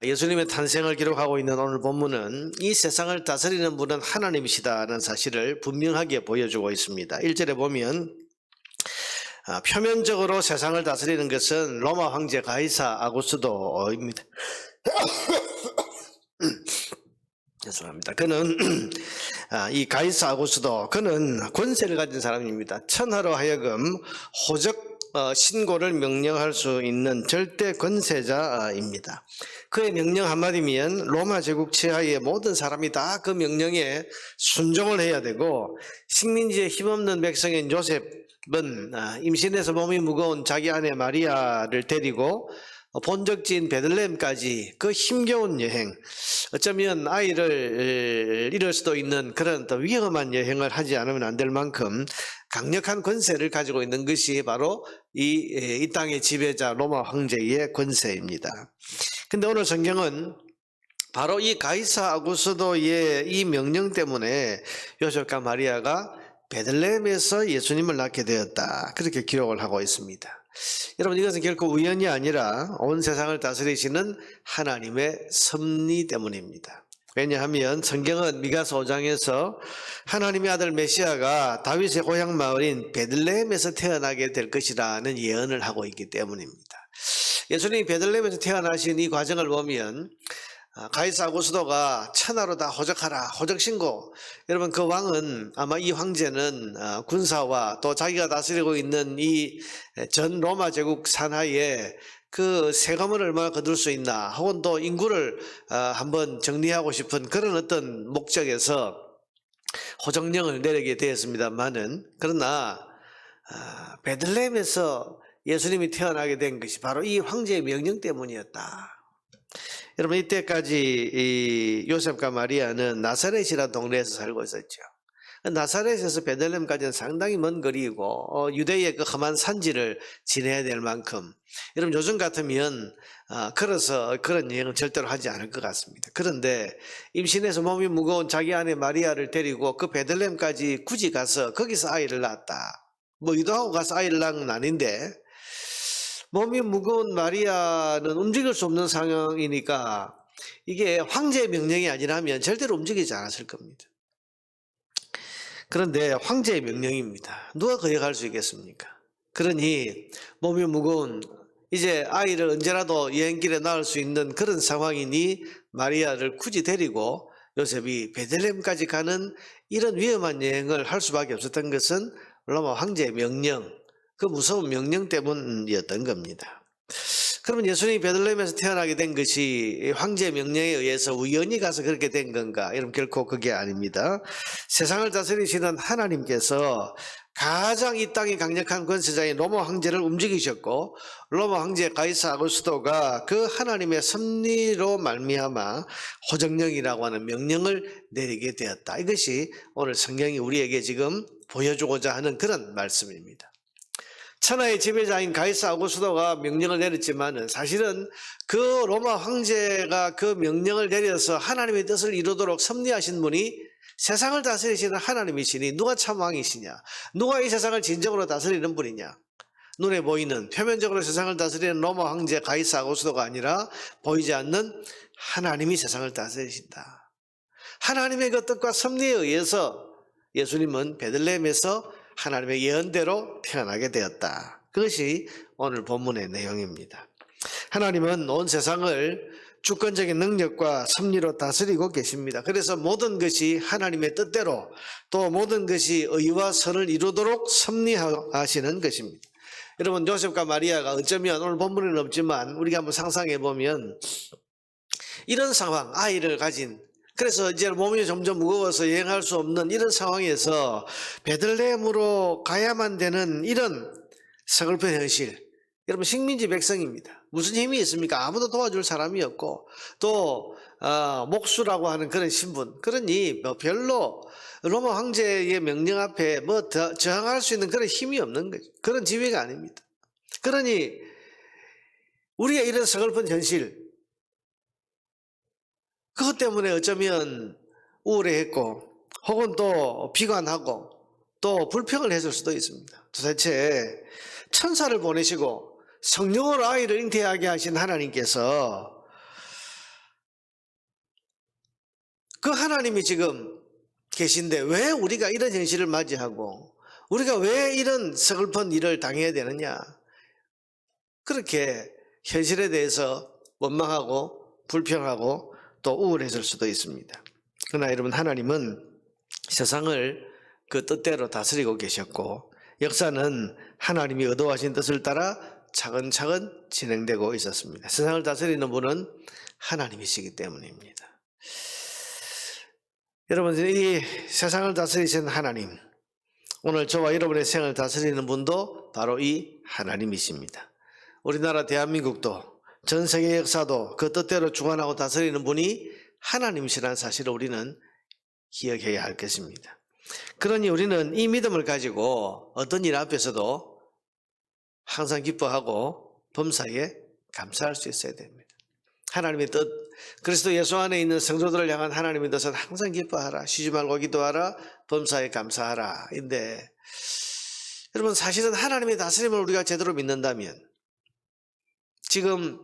예수님의 탄생을 기록하고 있는 오늘 본문은 이 세상을 다스리는 분은 하나님이시다는 사실을 분명하게 보여주고 있습니다. 1절에 보면 표면적으로 세상을 다스리는 것은 로마 황제 가이사 아구스도입니다. 죄송합니다. 그는 이 가이사 아구스도, 그는 권세를 가진 사람입니다. 천하로 하여금 호적 신고를 명령할 수 있는 절대 권세자입니다. 그의 명령 한마디면 로마 제국 치하의 모든 사람이 다 그 명령에 순종을 해야 되고, 식민지에 힘없는 백성인 요셉은 임신해서 몸이 무거운 자기 아내 마리아를 데리고 본적지인 베들레헴까지 그 힘겨운 여행, 어쩌면 아이를 잃을 수도 있는 그런 또 위험한 여행을 하지 않으면 안 될 만큼 강력한 권세를 가지고 있는 것이 바로 이 땅의 지배자 로마 황제의 권세입니다. 근데 오늘 성경은 바로 이 가이사 아구스도의 이 명령 때문에 요셉과 마리아가 베들레헴에서 예수님을 낳게 되었다, 그렇게 기록을 하고 있습니다. 여러분, 이것은 결코 우연이 아니라 온 세상을 다스리시는 하나님의 섭리 때문입니다. 왜냐하면 성경은 미가서 5장에서 하나님의 아들 메시아가 다윗의 고향 마을인 베들레헴에서 태어나게 될 것이라는 예언을 하고 있기 때문입니다. 예수님이 베들레헴에서 태어나신 이 과정을 보면 가이사 아구스도가 천하로 다 호적하라, 호적신고. 여러분, 그 왕은 아마 이 황제는 군사와 또 자기가 다스리고 있는 이 전 로마 제국 산하에 그 세금을 얼마나 거둘 수 있나, 혹은 또 인구를 한번 정리하고 싶은 그런 어떤 목적에서 호적령을 내리게 되었습니다만은, 그러나 베들레헴에서 예수님이 태어나게 된 것이 바로 이 황제의 명령 때문이었다. 여러분, 이때까지 이 요셉과 마리아는 나사렛이라는 동네에서 살고 있었죠. 나사렛에서 베들레헴까지는 상당히 먼 거리이고 유대의 그 험한 산지를 지내야 될 만큼, 여러분 요즘 같으면 걸어서 그런 여행은 절대로 하지 않을 것 같습니다. 그런데 임신해서 몸이 무거운 자기 아내 마리아를 데리고 그 베들레헴까지 굳이 가서 거기서 아이를 낳았다. 뭐 유도하고 가서 아이를 낳은 건 아닌데, 몸이 무거운 마리아는 움직일 수 없는 상황이니까 이게 황제의 명령이 아니라면 절대로 움직이지 않았을 겁니다. 그런데 황제의 명령입니다. 누가 거역할 수 있겠습니까? 그러니 몸이 무거운, 이제 아이를 언제라도 여행길에 낳을 수 있는 그런 상황이니 마리아를 굳이 데리고 요셉이 베들레헴까지 가는 이런 위험한 여행을 할 수밖에 없었던 것은 로마 황제의 명령, 그 무서운 명령 때문이었던 겁니다. 그러면 예수님이 베들레헴에서 태어나게 된 것이 황제의 명령에 의해서 우연히 가서 그렇게 된 건가? 여러분, 결코 그게 아닙니다. 세상을 다스리시는 하나님께서 가장 이 땅이 강력한 권세자인 로마 황제를 움직이셨고, 로마 황제 가이사 아구스도가 그 하나님의 섭리로 말미암아 호정령이라고 하는 명령을 내리게 되었다. 이것이 오늘 성경이 우리에게 지금 보여주고자 하는 그런 말씀입니다. 천하의 지배자인 가이사 아구스도가 명령을 내렸지만 사실은 그 로마 황제가 그 명령을 내려서 하나님의 뜻을 이루도록 섭리하신 분이 세상을 다스리시는 하나님이시니 누가 참 왕이시냐? 누가 이 세상을 진정으로 다스리는 분이냐? 눈에 보이는 표면적으로 세상을 다스리는 로마 황제 가이사 아구스도가 아니라 보이지 않는 하나님이 세상을 다스리신다. 하나님의 그 뜻과 섭리에 의해서 예수님은 베들레헴에서 하나님의 예언대로 태어나게 되었다. 그것이 오늘 본문의 내용입니다. 하나님은 온 세상을 주권적인 능력과 섭리로 다스리고 계십니다. 그래서 모든 것이 하나님의 뜻대로, 또 모든 것이 의와 선을 이루도록 섭리하시는 것입니다. 여러분, 요셉과 마리아가 어쩌면 오늘 본문에는 없지만 우리가 한번 상상해 보면 이런 상황, 아이를 가진, 그래서 이제 몸이 점점 무거워서 여행할 수 없는 이런 상황에서 베들레헴으로 가야만 되는 이런 서글픈 현실. 여러분, 식민지 백성입니다. 무슨 힘이 있습니까? 아무도 도와줄 사람이 없고, 또 목수라고 하는 그런 신분, 그러니 별로 로마 황제의 명령 앞에 저항할 수 있는 그런 힘이 없는 거죠. 그런 지위가 아닙니다. 그러니 우리가 이런 서글픈 현실, 그것 때문에 어쩌면 우울해했고, 혹은 또 비관하고 또 불평을 했을 수도 있습니다. 도대체 천사를 보내시고 성령으로 아이를 잉태하게 하신 하나님께서 그 하나님이 지금 계신데 왜 우리가 이런 현실을 맞이하고 우리가 왜 이런 서글픈 일을 당해야 되느냐? 그렇게 현실에 대해서 원망하고 불평하고 또 우울해질 수도 있습니다. 그러나 여러분, 하나님은 세상을 그 뜻대로 다스리고 계셨고 역사는 하나님이 의도하신 뜻을 따라 차근차근 진행되고 있었습니다. 세상을 다스리는 분은 하나님이시기 때문입니다. 여러분, 이 세상을 다스리신 하나님, 오늘 저와 여러분의 생을 다스리는 분도 바로 이 하나님이십니다. 우리나라 대한민국도 전 세계 역사도 그 뜻대로 주관하고 다스리는 분이 하나님이시라는 사실을 우리는 기억해야 할 것입니다. 그러니 우리는 이 믿음을 가지고 어떤 일 앞에서도 항상 기뻐하고 범사에 감사할 수 있어야 됩니다. 하나님의 뜻, 그리스도 예수 안에 있는 성도들을 향한 하나님의 뜻은 항상 기뻐하라, 쉬지 말고 기도하라, 범사에 감사하라 인데, 여러분, 사실은 하나님의 다스림을 우리가 제대로 믿는다면 지금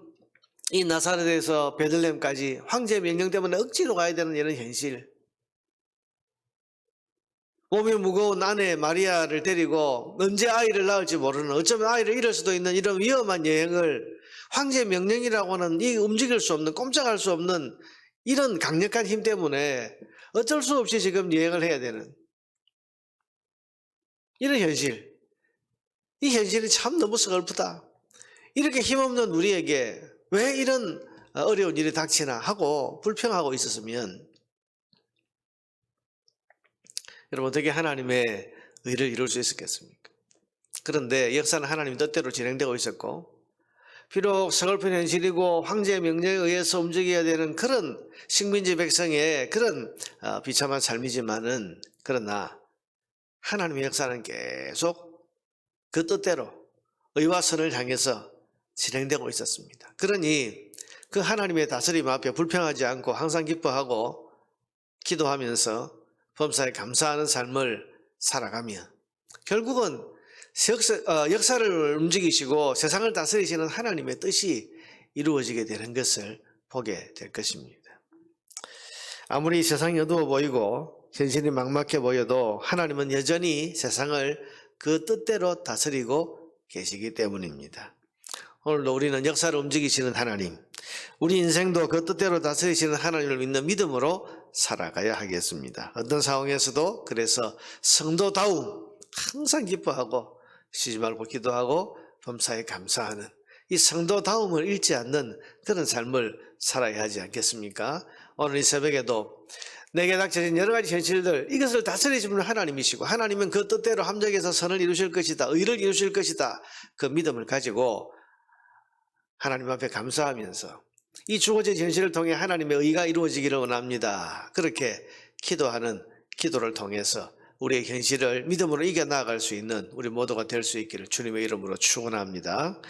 이 나사렛에서 베들레헴까지 황제의 명령 때문에 억지로 가야 되는 이런 현실, 몸이 무거운 아내 마리아를 데리고 언제 아이를 낳을지 모르는, 어쩌면 아이를 잃을 수도 있는 이런 위험한 여행을 황제의 명령이라고는 이 움직일 수 없는, 꼼짝할 수 없는 이런 강력한 힘 때문에 어쩔 수 없이 지금 여행을 해야 되는 이런 현실, 이 현실이 참 너무 서글프다. 이렇게 힘없는 우리에게 왜 이런 어려운 일이 닥치나 하고 불평하고 있었으면 여러분, 어떻게 하나님의 의를 이룰 수 있었겠습니까? 그런데 역사는 하나님 뜻대로 진행되고 있었고, 비록 서글픈 현실이고 황제의 명령에 의해서 움직여야 되는 그런 식민지 백성의 그런 비참한 삶이지만은, 그러나 하나님의 역사는 계속 그 뜻대로 의와 선을 향해서 진행되고 있었습니다. 그러니 그 하나님의 다스림 앞에 불평하지 않고 항상 기뻐하고 기도하면서 범사에 감사하는 삶을 살아가면 결국은 역사를 움직이시고 세상을 다스리시는 하나님의 뜻이 이루어지게 되는 것을 보게 될 것입니다. 아무리 세상이 어두워 보이고 현실이 막막해 보여도 하나님은 여전히 세상을 그 뜻대로 다스리고 계시기 때문입니다. 오늘도 우리는 역사를 움직이시는 하나님, 우리 인생도 그 뜻대로 다스리시는 하나님을 믿는 믿음으로 살아가야 하겠습니다. 어떤 상황에서도 그래서 성도다움, 항상 기뻐하고 쉬지 말고 기도하고 범사에 감사하는 이 성도다움을 잃지 않는 그런 삶을 살아야 하지 않겠습니까? 오늘 이 새벽에도 내게 닥쳐진 여러 가지 현실들, 이것을 다스리시는 하나님이시고 하나님은 그 뜻대로 함정에서 선을 이루실 것이다, 의를 이루실 것이다, 그 믿음을 가지고 하나님 앞에 감사하면서 이 주어진 현실을 통해 하나님의 의가 이루어지기를 원합니다. 그렇게 기도하는 기도를 통해서 우리의 현실을 믿음으로 이겨나갈 수 있는 우리 모두가 될 수 있기를 주님의 이름으로 축원합니다.